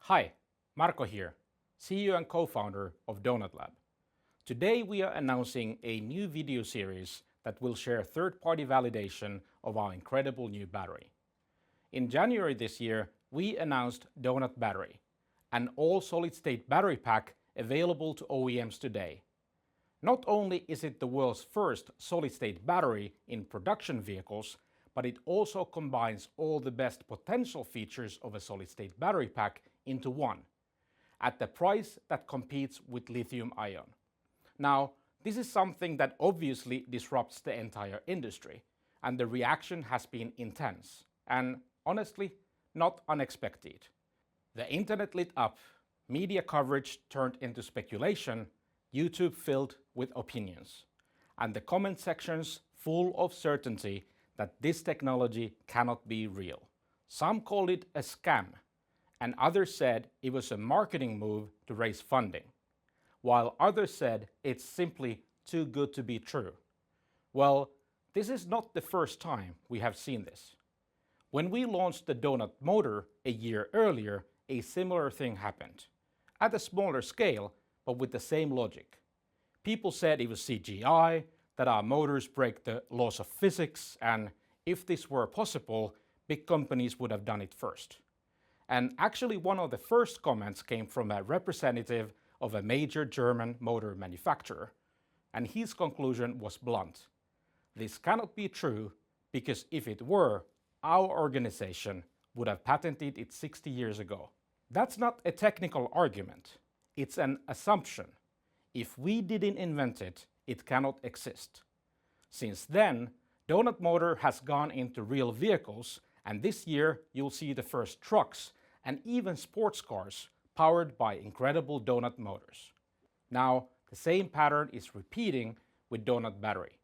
Hi, Marco here, CEO and co-founder of Donut Lab. Today we are announcing a new video series that will share third-party validation of our incredible new battery. In January this year, we announced Donut Battery, an all-solid-state battery pack available to OEMs today. Not only is it the world's first solid-state battery in production vehicles, but it also combines all the best potential features of a solid-state battery pack into one, at the price that competes with lithium-ion. Now, this is something that obviously disrupts the entire industry, and the reaction has been intense, and honestly, not unexpected. The internet lit up, media coverage turned into speculation, YouTube filled with opinions, and the comment sections full of certainty that this technology cannot be real. Some called it a scam, and others said it was a marketing move to raise funding, while others said it's simply too good to be true. Well, this is not the first time we have seen this. When we launched the Donut motor a year earlier, a similar thing happened, at a smaller scale, but with the same logic. People said it was CGI, that our motors break the laws of physics, and if this were possible, big companies would have done it first. And actually one of the first comments came from a representative of a major German motor manufacturer, and his conclusion was blunt. This cannot be true, because if it were, our organization would have patented it 60 years ago. That's not a technical argument, it's an assumption. If we didn't invent it, it cannot exist. Since then, Donut motor has gone into real vehicles, and this year you'll see the first trucks and even sports cars powered by incredible Donut motors. Now, the same pattern is repeating with Donut battery.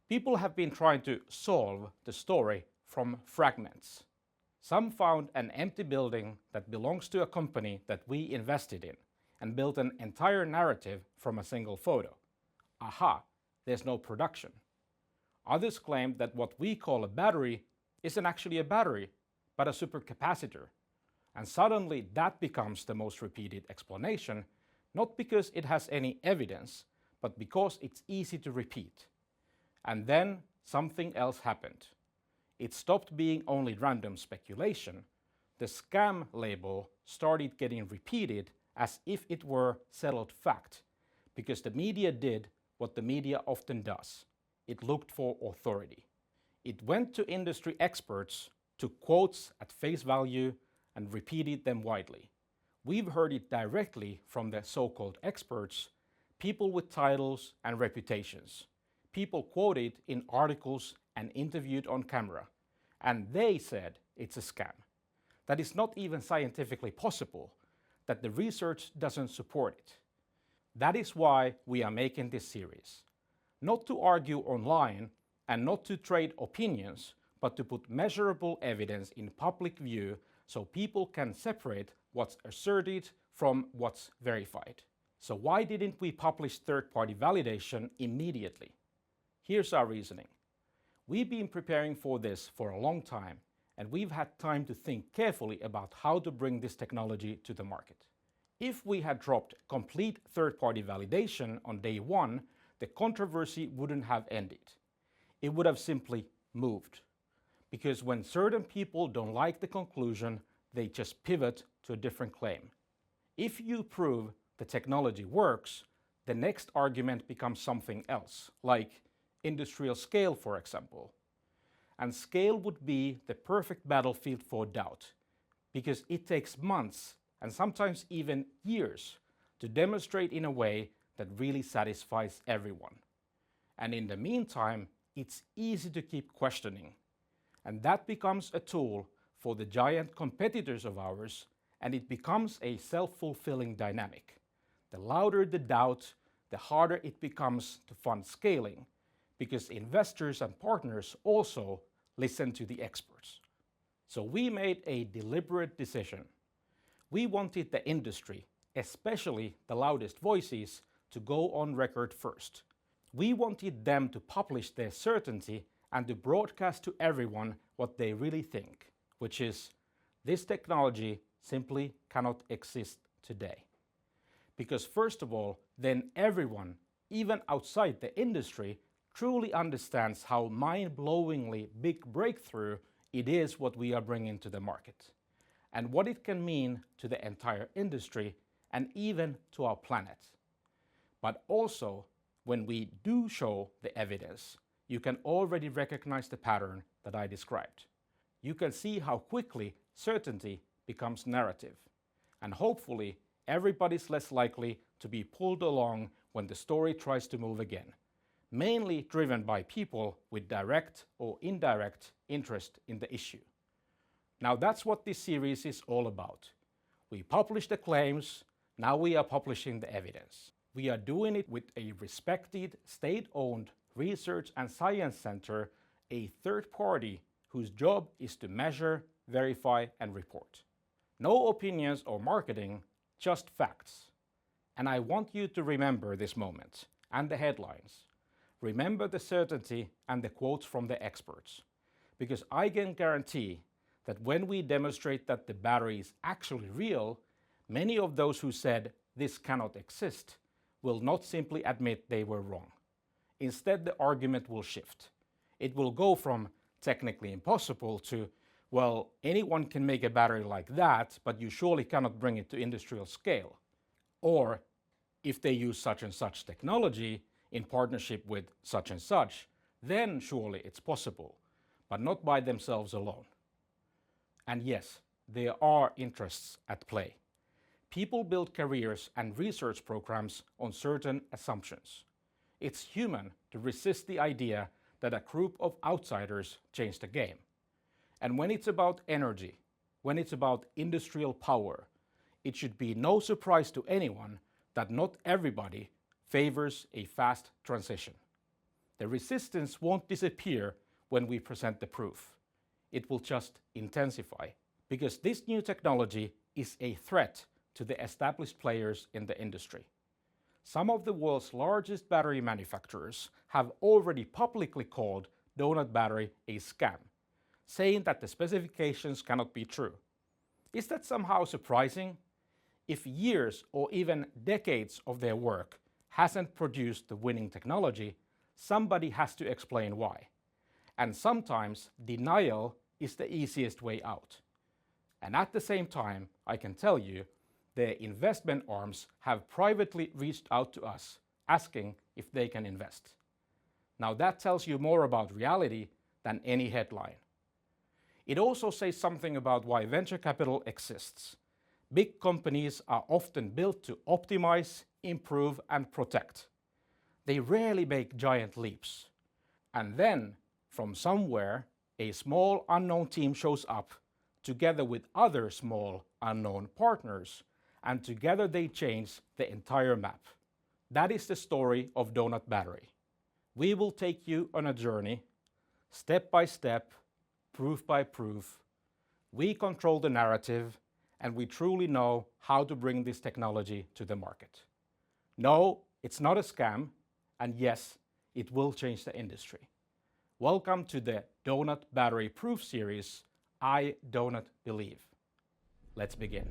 People have been trying to solve the story from fragments. Some found an empty building that belongs to a company that we invested in and built an entire narrative from a single photo. Aha, there's no production. Others claimed that what we call a battery isn't actually a battery, but a supercapacitor. And suddenly that becomes the most repeated explanation, not because it has any evidence, but because it's easy to repeat. And then something else happened. It stopped being only random speculation. The scam label started getting repeated as if it were settled fact, because the media did what the media often does. It looked for authority. It went to industry experts, took quotes at face value, and repeated them widely. We've heard it directly from the so-called experts, people with titles and reputations. People quoted in articles and interviewed on camera, and they said it's a scam. That is not even scientifically possible, that the research doesn't support it. That is why we are making this series. Not to argue online and not to trade opinions, but to put measurable evidence in public view so people can separate what's asserted from what's verified. So why didn't we publish third-party validation immediately? Here's our reasoning. We've been preparing for this for a long time, and we've had time to think carefully about how to bring this technology to the market. If we had dropped complete third-party validation on day one, the controversy wouldn't have ended. It would have simply moved. Because when certain people don't like the conclusion, they just pivot to a different claim. If you prove the technology works, the next argument becomes something else, like industrial scale, for example. And scale would be the perfect battlefield for doubt, because it takes months and sometimes even years to demonstrate in a way that really satisfies everyone. And in the meantime, it's easy to keep questioning. And that becomes a tool for the giant competitors of ours, and it becomes a self-fulfilling dynamic. The louder the doubt, the harder it becomes to fund scaling, because investors and partners also listen to the experts. So we made a deliberate decision. We wanted the industry, especially the loudest voices, to go on record first. We wanted them to publish their certainty and to broadcast to everyone what they really think, which is, this technology simply cannot exist today. Because first of all, then everyone, even outside the industry, truly understands how mind-blowingly big breakthrough it is what we are bringing to the market, and what it can mean to the entire industry and even to our planet. But also, when we do show the evidence, you can already recognize the pattern that I described. You can see how quickly certainty becomes narrative, and hopefully everybody's less likely to be pulled along when the story tries to move again, mainly driven by people with direct or indirect interest in the issue. Now that's what this series is all about. We publish the claims, now we are publishing the evidence. We are doing it with a respected state-owned research and science center, a third party whose job is to measure, verify, and report. No opinions or marketing, just facts. And I want you to remember this moment and the headlines. Remember the certainty and the quotes from the experts. Because I can guarantee that when we demonstrate that the battery is actually real, many of those who said this cannot exist will not simply admit they were wrong. Instead, the argument will shift. It will go from technically impossible to, well, anyone can make a battery like that, but you surely cannot bring it to industrial scale. Or, if they use such and such technology in partnership with such and such, then surely it's possible, but not by themselves alone. And yes, there are interests at play. People build careers and research programs on certain assumptions. It's human to resist the idea that a group of outsiders change the game. And when it's about energy, when it's about industrial power, it should be no surprise to anyone that not everybody favors a fast transition. The resistance won't disappear when we present the proof. It will just intensify, because this new technology is a threat to the established players in the industry. Some of the world's largest battery manufacturers have already publicly called donut battery a scam, saying that the specifications cannot be true. Is that somehow surprising? If years or even decades of their work hasn't produced the winning technology, somebody has to explain why. And sometimes denial is the easiest way out. And at the same time, I can tell you, the investment arms have privately reached out to us, asking if they can invest. Now that tells you more about reality than any headline. It also says something about why venture capital exists. Big companies are often built to optimize, improve, and protect. They rarely make giant leaps. And then, from somewhere, a small unknown team shows up, together with other small unknown partners, and together they change the entire map. That is the story of Donut Battery. We will take you on a journey, step by step, proof by proof. We control the narrative, and we truly know how to bring this technology to the market. No, it's not a scam, and yes, it will change the industry. Welcome to the Donut Battery Proof series, I Donut Believe. Let's begin.